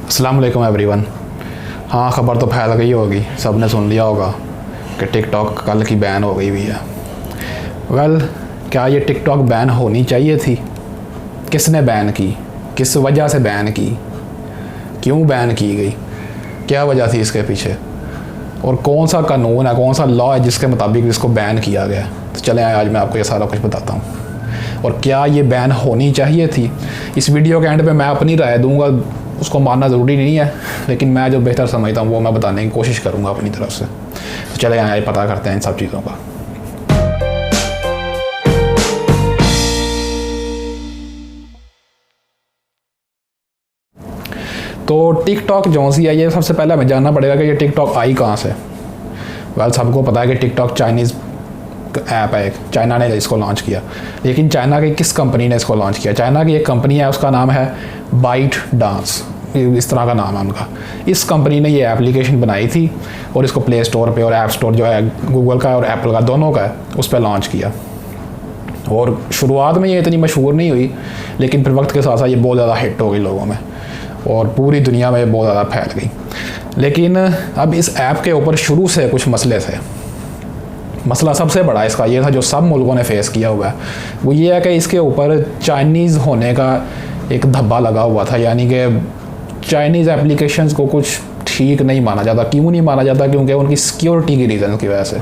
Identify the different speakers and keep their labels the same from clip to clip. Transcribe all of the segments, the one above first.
Speaker 1: अस्सलाम वालेकुम एवरीवन। हाँ, ख़बर तो फैल गई होगी, सब ने सुन लिया होगा कि टिकटॉक कल की बैन हो गई हुई है। वेल, क्या ये टिकटॉक बैन होनी चाहिए थी? किसने बैन की? किस वजह से बैन की? क्यों बैन की गई? क्या वजह थी इसके पीछे? और कौन सा कानून है, कौन सा लॉ है जिसके मुताबिक इसको बैन किया गया? तो चलें आज मैं आपको ये सारा कुछ बताता हूँ। और क्या ये बैन होनी चाहिए थी? इस वीडियो के एंड पे मैं अपनी राय दूंगा, उसको मानना ज़रूरी नहीं है, लेकिन मैं जो बेहतर समझता हूँ वो मैं बताने की कोशिश करूँगा अपनी तरफ से। तो चले आए पता करते हैं इन सब चीज़ों का। तो टिकटॉक जो सी है, ये सबसे पहले हमें जानना पड़ेगा कि ये टिकटॉक आई कहाँ से। वेल, सबको पता है कि टिकटॉक चाइनीज़ ऐप है, चाइना ने इसको लॉन्च किया। लेकिन चाइना की किस कंपनी ने इसको लॉन्च किया? चाइना की एक कंपनी है, उसका नाम है बाइट डांस, इस तरह का नाम है उनका। इस कंपनी ने ये एप्लीकेशन बनाई थी और इसको प्ले स्टोर पे और ऐप स्टोर जो है गूगल का और एप्पल का दोनों का है, उस पर लॉन्च किया। और शुरुआत में ये इतनी मशहूर नहीं हुई, लेकिन फिर वक्त के साथ साथ ये बहुत ज़्यादा हिट हो गई लोगों में और पूरी दुनिया में बहुत ज़्यादा फैल गई। लेकिन अब इस ऐप के ऊपर शुरू से कुछ मसले थे। मसला सबसे बड़ा इसका ये था, जो सब मुल्कों ने फेस किया हुआ है, वो ये है कि इसके ऊपर चाइनीज़ होने का एक धब्बा लगा हुआ था। यानी कि चाइनीज़ एप्लीकेशंस को कुछ ठीक नहीं माना जाता। क्यों नहीं माना जाता? क्योंकि उनकी सिक्योरिटी की रीज़न की वजह से।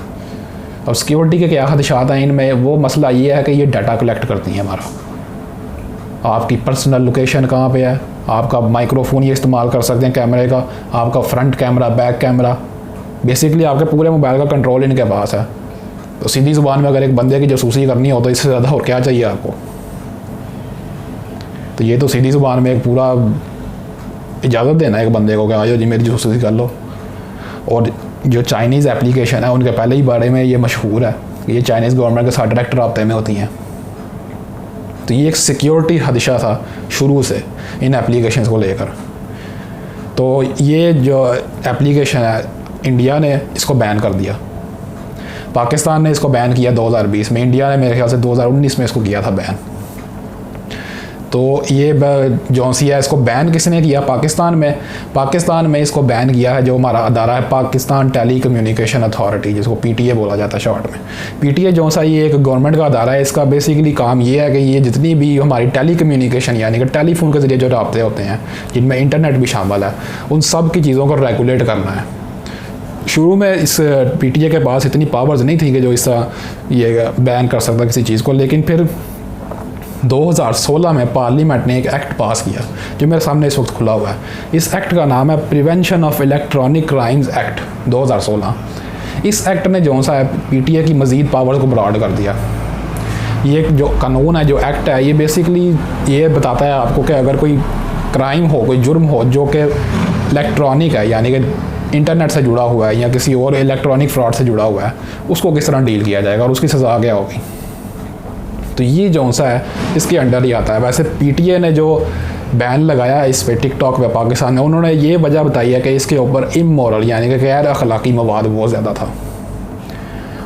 Speaker 1: अब सिक्योरिटी के क्या खदशात हैं इनमें? वो मसला ये है कि ये डाटा कलेक्ट करती हैं हमारा, आपकी पर्सनल लोकेशन कहाँ पे है, आपका माइक्रोफोन ये इस्तेमाल कर सकते हैं कैमरे का, आपका front camera, back camera, basically आपके पूरे मोबाइल का कंट्रोल इनके पास है। तो सीधी ज़ुबान में अगर एक बंदे की जासूसी करनी हो तो इससे ज़्यादा और क्या चाहिए आपको? तो ये तो सीधी ज़ुबान में एक पूरा इजाज़त देना है एक बंदे को कि आओ जी मेरी जासूसी कर लो। और जो चाइनीज़ एप्लीकेशन है उनके पहले ही बारे में ये मशहूर है कि ये चाइनीज़ गवर्नमेंट के साथ डायरेक्ट राब्ते में होती हैं। तो ये एक सिक्योरिटी खदशा था शुरू से इन एप्लीकेशन को लेकर। तो ये जो एप्लीकेशन है, इंडिया ने इसको बैन कर दिया। पाकिस्तान ने इसको बैन किया 2020 में, इंडिया ने मेरे ख्याल से 2019 में इसको किया था बैन। तो ये जो सी है, इसको बैन किसने किया? पाकिस्तान में इसको बैन किया है जो हमारा अदारा है, पाकिस्तान टेली कम्युनिकेशन अथॉरिटी, जिसको PTA बोला जाता है शॉर्ट में। PTA जो सा ये एक गवर्नमेंट का अदारा है। इसका बेसिकली काम ये है कि ये जितनी भी हमारी टेली कम्युनिकेशन यानी कि टेलीफोन के ज़रिए जो राब्ते होते हैं, जिनमें इंटरनेट भी शामिल है, उन सब की चीज़ों को रेगुलेट करना है। शुरू में इस PTA के पास इतनी पावर्स नहीं थी कि जो इस ये बैन कर सकता किसी चीज़ को। लेकिन फिर 2016 में पार्लियामेंट ने एक एक्ट पास किया जो मेरे सामने इस वक्त खुला हुआ है। इस एक्ट का नाम है prevention of electronic crimes act 2016। इस एक्ट ने जो सा है PTA की मज़ीद पावर्स को ब्रॉड कर दिया। ये जो कानून है, जो एक्ट है, ये बेसिकली ये बताता है आपको कि अगर कोई क्राइम हो, कोई जुर्म हो जो कि इलेक्ट्रॉनिक है, यानी कि इंटरनेट से जुड़ा हुआ है या किसी और इलेक्ट्रॉनिक फ्रॉड से जुड़ा हुआ है, उसको किस तरह डील किया जाएगा और उसकी सज़ा क्या होगी। तो ये जो सा है इसके अंडर ही आता है। वैसे PTA ने जो बैन लगाया इस पे टिकटॉक पे पाकिस्तान में, उन्होंने ये वजह बताई है कि इसके ऊपर इमोरल यानी कि गैर अखलाकी मवाद बहुत ज़्यादा था।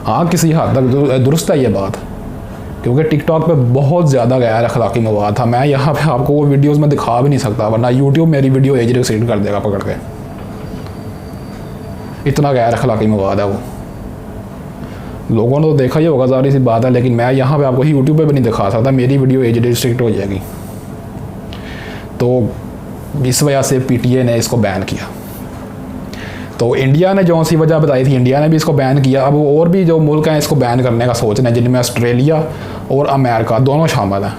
Speaker 1: हाँ, किसी हद तक दुरुस्त है ये बात, क्योंकि टिकटॉक पे बहुत ज़्यादा गैर अखलाकी मवाद था। मैं यहाँ पे आपको वो वीडियोज़ में दिखा भी नहीं सकता, वरना यूट्यूब मेरी वीडियो एज रिस्ट्रिक्ट कर देगा पकड़ के। इतना गैर अखलाकी मवाद है वो। लोगों ने तो देखा ही होगा, ज़ाहिर सी बात है, लेकिन मैं यहाँ पे आपको ही यूट्यूब पे भी नहीं दिखा सकता, मेरी वीडियो एज रिस्ट्रिक्ट हो जाएगी। तो इस वजह से PTA ने इसको बैन किया। तो इंडिया ने जो सी वजह बताई थी, इंडिया ने भी इसको बैन किया। अब और भी जो मुल्क हैं इसको बैन करने का सोच रहे हैं, जिनमें ऑस्ट्रेलिया और अमेरिका दोनों शामिल हैं।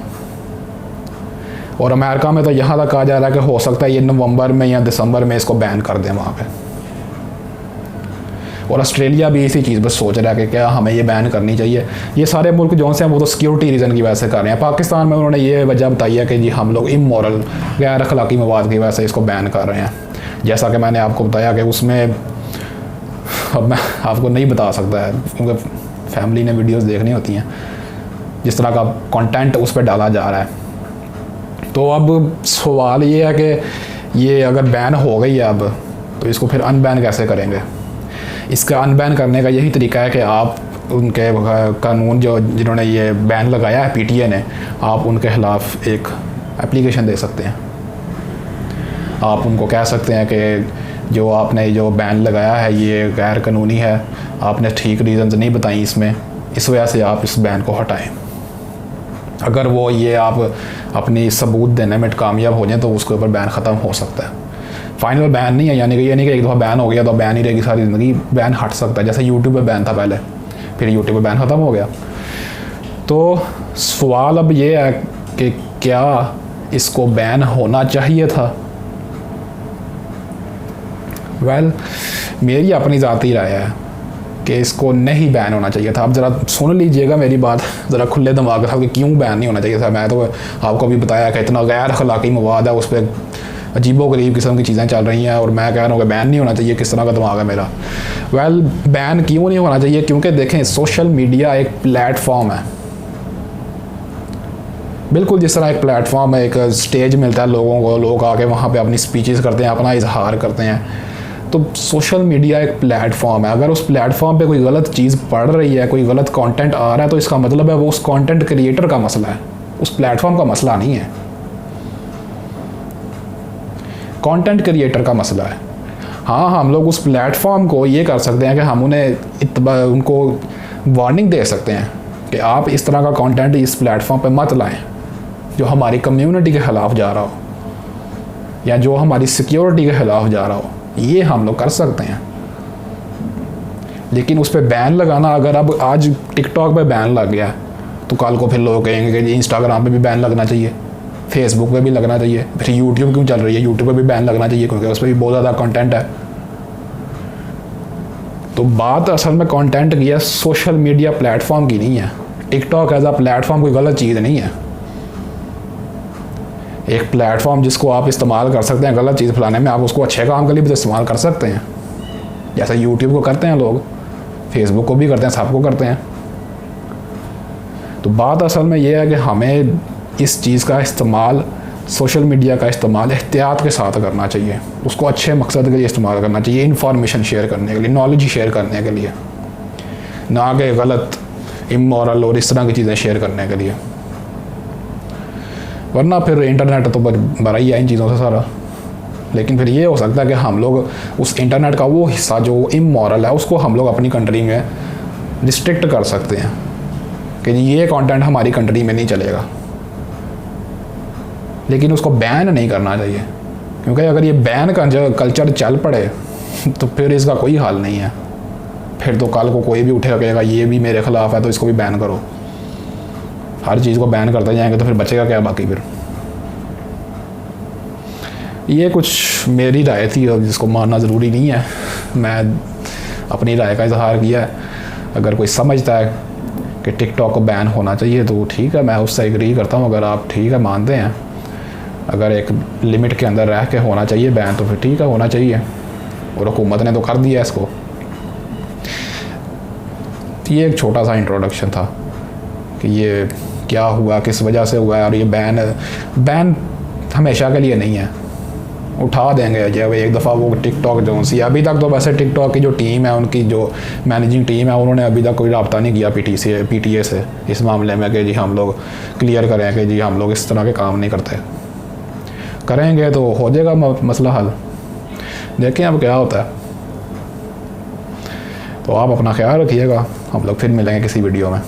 Speaker 1: और अमेरिका में तो यहाँ तक कहा जा रहा है कि हो सकता है ये नवंबर में या दिसंबर में इसको बैन कर दें वहाँ पे। और ऑस्ट्रेलिया भी इसी चीज़ पर सोच रहा है कि क्या हमें ये बैन करनी चाहिए। ये सारे मुल्क जो से हैं वो तो सिक्योरिटी रीज़न की वजह से कर रहे हैं। पाकिस्तान में उन्होंने ये वजह बताई है कि जी हम लोग इमोरल गैर अखलाकी मवाद की वजह से इसको बैन कर रहे हैं। जैसा कि मैंने आपको बताया कि उसमें अब मैं आपको नहीं बता सकता है, क्योंकि फैमिली ने वीडियोज़ देखनी होती हैं, जिस तरह का कॉन्टेंट उस पर डाला जा रहा है। तो अब सवाल ये है कि ये अगर बैन हो गई है अब, तो इसको फिर अनबैन कैसे करेंगे? इसका अनबैन करने का यही तरीका है कि आप उनके कानून जो जिन्होंने ये बैन लगाया है PTA ने, आप उनके ख़िलाफ़ एक एप्लीकेशन दे सकते हैं। आप उनको कह सकते हैं कि जो आपने जो बैन लगाया है ये गैर कानूनी है, आपने ठीक रीज़न्स नहीं बताई इसमें, इस वजह से आप इस बैन को हटाएं। अगर वो ये आप अपनी सबूत देने में कामयाब हो जाए तो उसके ऊपर बैन ख़त्म हो सकता है। फाइनल बैन नहीं है, यानी कि ये नहीं कि एक दफ़ा बैन हो गया तो बैन ही रहेगी सारी ज़िंदगी, बैन हट सकता है। जैसे यूट्यूब पे बैन था पहले, फिर यूट्यूब पे बैन ख़त्म हो गया। तो सवाल अब ये है कि क्या इसको बैन होना चाहिए था? वेल, मेरी अपनी ज़ाती राय है कि इसको नहीं बैन होना चाहिए था। अब ज़रा सुन लीजिएगा मेरी बात ज़रा खुले दिमाग था कि क्यों बैन नहीं होना चाहिए था। मैं तो आपको भी बताया कि इतना गैर अखलाकी मवाद है, उस पर अजीबो गरीब किस्म की चीज़ें चल रही हैं और मैं कह रहा हूँ कि बैन नहीं होना चाहिए। किस तरह का दिमाग है मेरा? वेल, बैन क्यों नहीं होना चाहिए? क्योंकि देखें, सोशल मीडिया एक प्लेटफॉर्म है, बिल्कुल जिस तरह एक प्लेटफॉर्म है, एक स्टेज मिलता है लोगों को, लोग आके वहाँ पे अपनी स्पीचेस करते हैं, अपना इजहार करते हैं। तो सोशल मीडिया एक प्लेटफॉर्म है। अगर उस प्लेटफॉर्म पे कोई गलत चीज़ पढ़ रही है, कोई गलत कंटेंट आ रहा है, तो इसका मतलब है वो उस कंटेंट क्रिएटर का मसला है, उस प्लेटफॉर्म का मसला नहीं है। कंटेंट क्रिएटर का मसला है। हाँ, हम लोग उस प्लेटफॉर्म को ये कर सकते हैं कि हम उनको वार्निंग दे सकते हैं कि आप इस तरह का कंटेंट इस प्लेटफॉर्म पे मत लाएं जो हमारी कम्युनिटी के ख़िलाफ़ जा रहा हो या जो हमारी सिक्योरिटी के ख़िलाफ़ जा रहा हो। ये हम लोग कर सकते हैं। लेकिन उस पर बैन लगाना, अगर अब आज टिकटॉक पे बैन लग गया तो कल को फिर लोग कहेंगे कि इंस्टाग्राम पे भी बैन लगना चाहिए, फेसबुक पे भी लगना चाहिए, फिर यूट्यूब क्यों चल रही है, यूट्यूब पे भी बैन लगना चाहिए क्योंकि उस पर भी बहुत ज़्यादा कंटेंट है। तो बात असल में कंटेंट की है, सोशल मीडिया प्लेटफॉर्म की नहीं है। टिकटॉक एज अ प्लेटफॉर्म कोई गलत चीज़ नहीं है। एक प्लेटफॉर्म जिसको आप इस्तेमाल कर सकते हैं गलत चीज़ फैलाने में, आप उसको अच्छे काम के लिए भी तो इस्तेमाल कर सकते हैं। जैसे यूट्यूब को करते हैं लोग, फेसबुक को भी करते हैं, सबको करते हैं। तो बात असल में यह है कि हमें इस चीज़ का इस्तेमाल, सोशल मीडिया का इस्तेमाल एहतियात के साथ करना चाहिए। उसको अच्छे मकसद के लिए इस्तेमाल करना चाहिए, इंफॉर्मेशन शेयर करने के लिए, नॉलेज शेयर करने के लिए, ना कि गलत, इमोरल और इस तरह की चीज़ें शेयर करने के लिए। वरना फिर इंटरनेट तो भरा ही है इन चीज़ों से सारा। लेकिन फिर ये हो सकता है कि हम लोग उस इंटरनेट का वो हिस्सा जो इमोरल है उसको हम लोग अपनी कंट्री में रिस्ट्रिक्ट कर सकते हैं कि ये कंटेंट हमारी कंट्री में नहीं चलेगा। लेकिन उसको बैन नहीं करना चाहिए, क्योंकि अगर ये बैन का जो कल्चर चल पड़े तो फिर इसका कोई हाल नहीं है। फिर तो कल को कोई भी उठेगा कहेगा ये भी मेरे ख़िलाफ़ है तो इसको भी बैन करो। हर चीज़ को बैन करते जाएंगे तो फिर बचेगा क्या बाकी? फिर ये कुछ मेरी राय थी और जिसको मानना ज़रूरी नहीं है। मैं अपनी राय का इजहार किया है। अगर कोई समझता है कि टिकटॉक को बैन होना चाहिए तो ठीक है, मैं उससे एग्री करता हूँ। अगर आप ठीक है मानते हैं, अगर एक लिमिट के अंदर रह के होना चाहिए बैन तो फिर ठीक है, होना चाहिए। और हुकूमत ने तो कर दिया इसको। ये एक छोटा सा इंट्रोडक्शन था कि ये क्या हुआ, किस वजह से हुआ है। और ये बैन हमेशा के लिए नहीं है, उठा देंगे जब एक दफ़ा वो टिकटॉक जो सी। अभी तक तो वैसे टिकटॉक की जो टीम है, उनकी जो मैनेजिंग टीम है, उन्होंने अभी तक कोई रब्ता नहीं किया पीटीए से इस मामले में कि जी हम लोग क्लियर करें कि जी हम लोग इस तरह के काम नहीं करते। करेंगे तो हो जाएगा मसला हल। देखें अब क्या होता है। तो आप अपना ख्याल रखिएगा। हम लोग फिर मिलेंगे किसी वीडियो में।